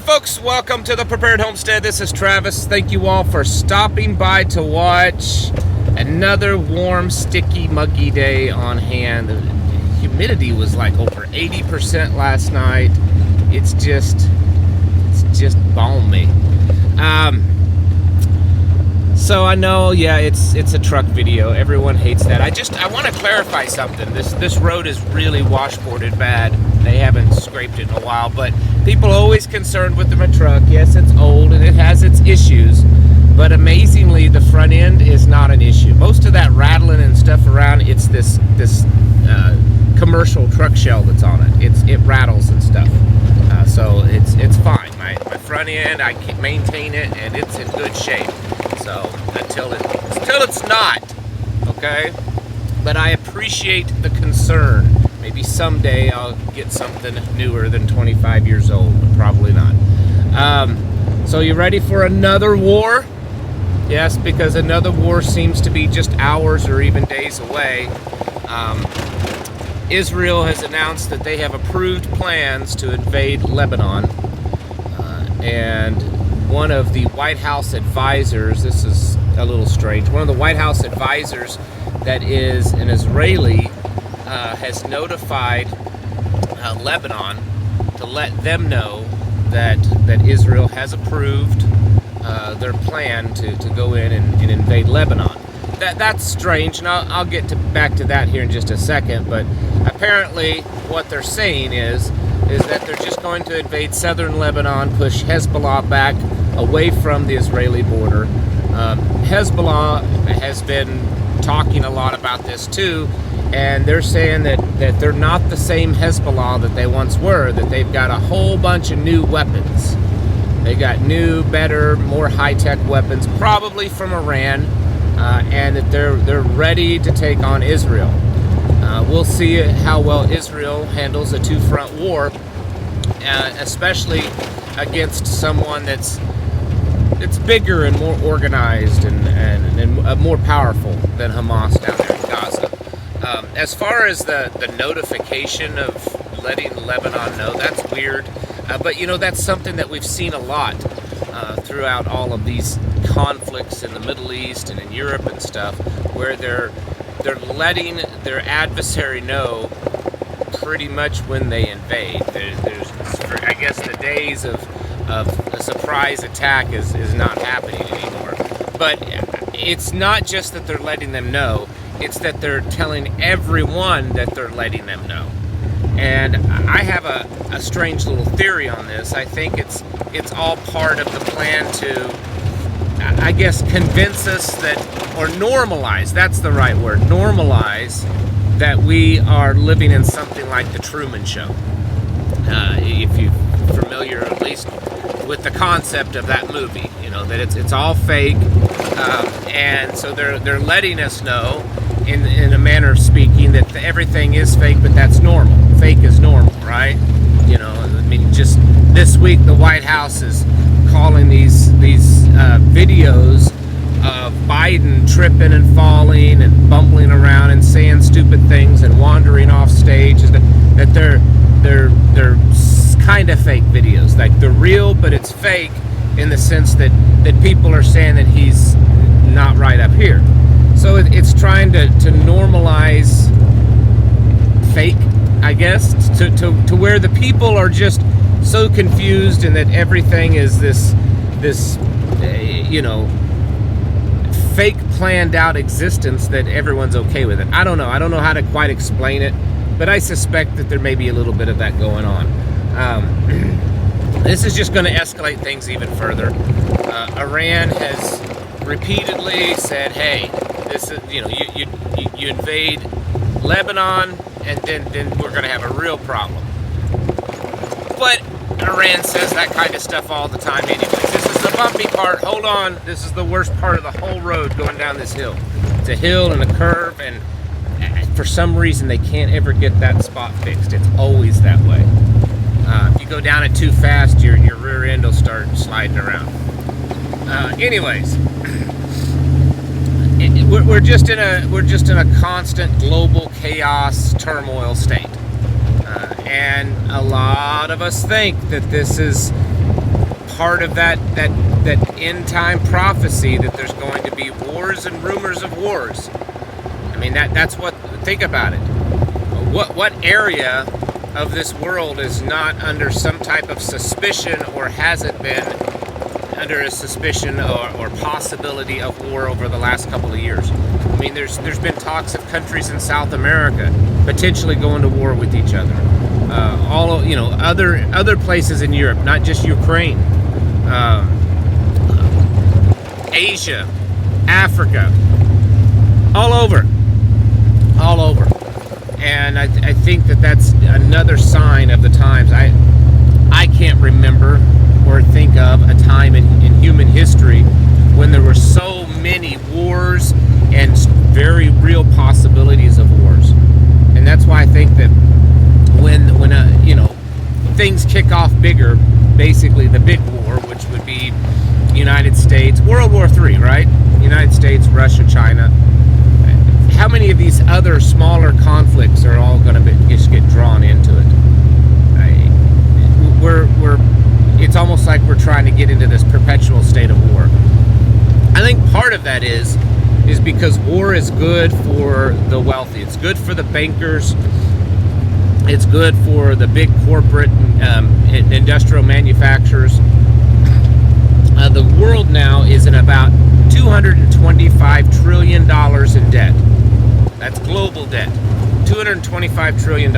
folks, welcome to the Prepared Homestead. This is Travis. Thank you all for stopping by to watch another warm, sticky, muggy day on hand. The humidity was like over 80% last night. It's just balmy. So I know, yeah, it's a truck video. Everyone hates that. I want to clarify something. This road is really washboarded bad. They haven't scraped it in a while, but people are always concerned with the truck. Yes, it's old and it has its issues, but amazingly, the front end is not an issue. Most of that rattling and stuff around, it's this commercial truck shell that's on it. It rattles and stuff. So it's fine. My front end, I can maintain it, and it's in good shape. So until it's not, okay. But I appreciate the concern. Maybe someday I'll get something newer than 25 years old, but probably not. So you ready for another war? Yes, because another war seems to be just hours or even days away. Israel has announced that they have approved plans to invade Lebanon. And one of the White House advisors, this is a little strange, one of the White House advisors that is an Israeli has notified Lebanon to let them know that Israel has approved their plan to go in and invade Lebanon. That's strange, and I'll get back to that here in just a second, but apparently what they're saying is that they're just going to invade southern Lebanon, push Hezbollah back away from the Israeli border. Hezbollah has been talking a lot about this too, and they're saying that they're not the same Hezbollah that they once were, that they've got a whole bunch of new weapons. They got new, better, more high-tech weapons, probably from Iran, and that they're ready to take on Israel. We'll see how well Israel handles a two-front war, especially against someone that's bigger and more organized and more powerful than Hamas down there in Gaza. As far as the notification of letting Lebanon know, that's weird. But you know, that's something that we've seen a lot throughout all of these conflicts in the Middle East and in Europe and stuff, where they're letting their adversary know pretty much when they invade. There's I guess the days of a surprise attack is not happening anymore. But it's not just that they're letting them know, it's that they're telling everyone that they're letting them know. And I have a strange little theory on this. I think it's all part of the plan to, I guess, convince us that, or normalize, that's the right word, normalize that we are living in something like the Truman Show. If you're familiar at least with the concept of that movie, you know, that it's all fake, and so they're letting us know in a manner of speaking that everything is fake, but that's normal. Fake is normal, right? You know, I mean, just this week the White House is calling these videos of Biden tripping and falling and bumbling around and saying stupid things and wandering off stage, that they're kind of fake videos. Like, they're real, but it's fake in the sense that people are saying that he's not right up here. So it's trying to normalize fake, I guess, to where the people are just so confused and that everything is this you know, fake planned out existence, that everyone's okay with it. I don't know how to quite explain it, but I suspect that there may be a little bit of that going on. This is just going to escalate things even further. Iran has repeatedly said, hey, this is, you know, you invade Lebanon, and then we're going to have a real problem. But Iran says that kind of stuff all the time anyways. This is the bumpy part. Hold on. This is the worst part of the whole road going down this hill. It's a hill and a curve, and for some reason they can't ever get that spot fixed. It's always that way. If you go down it too fast, your rear end will start sliding around. Anyways, we're just in a constant global chaos, turmoil state, and a lot of us think that this is part of that end time prophecy that there's going to be wars and rumors of wars. I mean, that's what, think about it. What area of this world is not under some type of suspicion, or hasn't been under a suspicion or possibility of war over the last couple of years? I mean, there's been talks of countries in South America potentially going to war with each other. Other places in Europe, not just Ukraine, Asia, Africa, all over. And I think that's another sign of the times. I can't remember or think of a time in human history when there were so many wars and very real possibilities of wars. And that's why I think that when things kick off bigger, basically the big war, which would be United States, World War III, right? United States, Russia, China. How many of these other smaller conflicts are all going to just get drawn into it? It's almost like we're trying to get into this perpetual state of war. I think part of that is because war is good for the wealthy. It's good for the bankers. It's good for the big corporate industrial manufacturers. The world now is in about $225 trillion in debt. That's global debt. $225 trillion.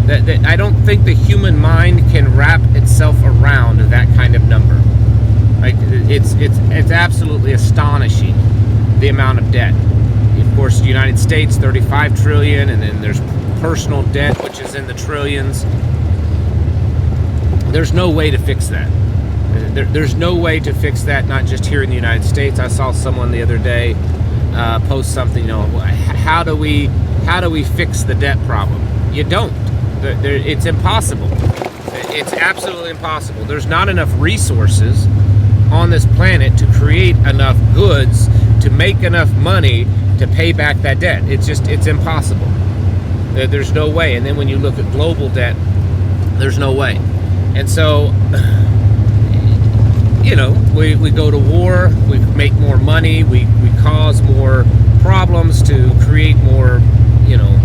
That I don't think the human mind can wrap itself around that kind of number. Like, it's absolutely astonishing, the amount of debt. Of course, the United States, 35 trillion, and then there's personal debt, which is in the trillions. There's no way to fix that. There's no way to fix that, not just here in the United States. I saw someone the other day post something, how do we fix the debt problem? You don't. It's impossible. It's absolutely impossible. There's not enough resources on this planet to create enough goods to make enough money to pay back that debt. It's impossible. There's no way. And then when you look at global debt, there's no way. And so, we go to war, we make more money, we cause more problems to create more,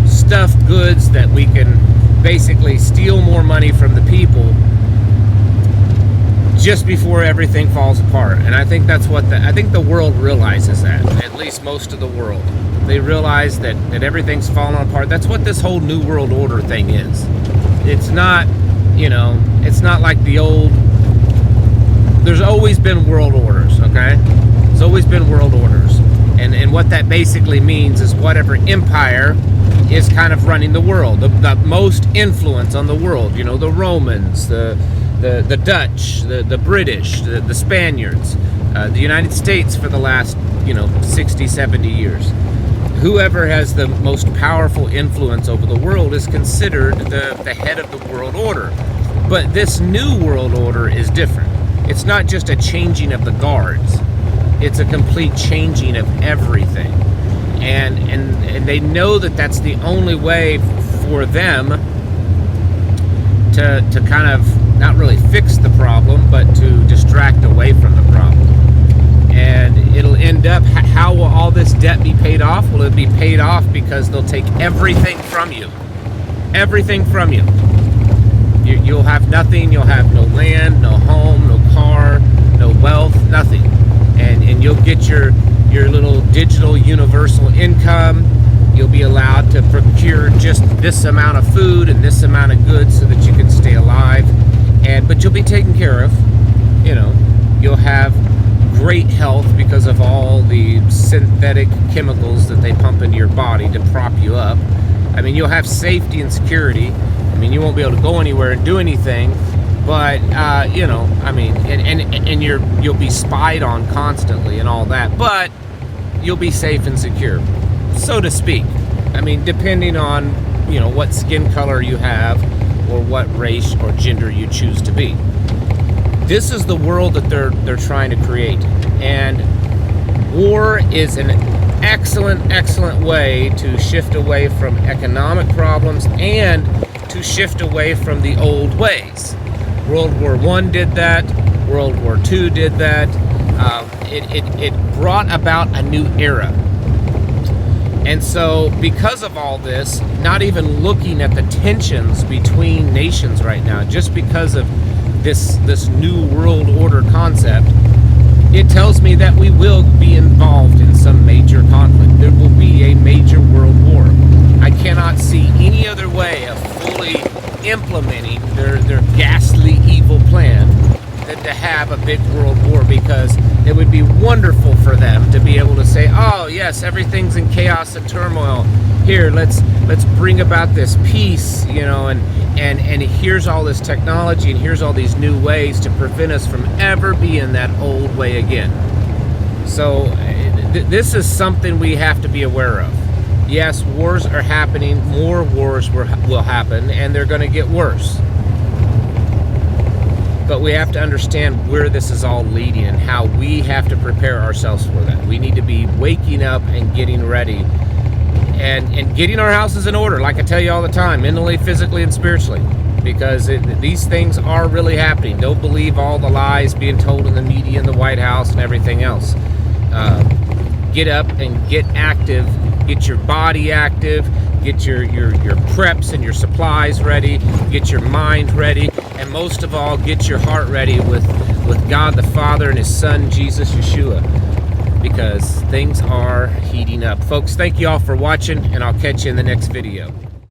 stuffed goods that we can basically steal more money from the people just before everything falls apart. And I think that's what I think the world realizes that, at least most of the world. They realize that everything's falling apart. That's what this whole New World Order thing is. It's not, it's not like the old. There's always been world orders, okay? There's always been world orders. And what that basically means is whatever empire is kind of running the world, the most influence on the world, the Romans, the Dutch, the British, the Spaniards, the United States for the last, 60, 70 years. Whoever has the most powerful influence over the world is considered the head of the world order. But this new world order is different. It's not just a changing of the guards. It's a complete changing of everything. And they know that that's the only way for them to kind of not really fix the problem, but to distract away from the problem. And it'll end up, how will all this debt be paid off? Will it be paid off because they'll take everything from you? Everything from you. You'll have nothing. You'll have no land, no home, no car, no wealth, nothing. And you'll get your little digital universal income. You'll be allowed to procure just this amount of food and this amount of goods so that you can stay alive. But you'll be taken care of. You'll have great health because of all the synthetic chemicals that they pump into your body to prop you up. I mean, you'll have safety and security. I mean, you won't be able to go anywhere and do anything, but you'll be spied on constantly and all that, but you'll be safe and secure, so to speak. I mean, depending on, what skin color you have or what race or gender you choose to be. This is the world that they're trying to create, and war is an excellent way to shift away from economic problems and to shift away from the old ways. World War I did that. World War II did that. It brought about a new era. And so because of all this, not even looking at the tensions between nations right now, just because of this new world order concept, it tells me that we will be involved in some major conflict. There will be a major world war. I cannot see any other way of fully implementing their ghastly evil plan than to have a big world war, because it would be wonderful for them to be able to say, oh yes, everything's in chaos and turmoil. Here, let's bring about this peace, you know, and here's all this technology and here's all these new ways to prevent us from ever being that old way again. So this is something we have to be aware of. Yes, wars are happening, more wars will happen, and they're going to get worse. But we have to understand where this is all leading and how we have to prepare ourselves for that. We need to be waking up and getting ready and getting our houses in order, like I tell you all the time, mentally, physically, and spiritually, because these things are really happening. Don't believe all the lies being told in the media and the White House and everything else. Get up and get active. Get your body active. Get your preps and your supplies ready. Get your mind ready. And most of all, get your heart ready with God the Father and His Son, Jesus Yeshua. Because things are heating up. Folks, thank you all for watching, and I'll catch you in the next video.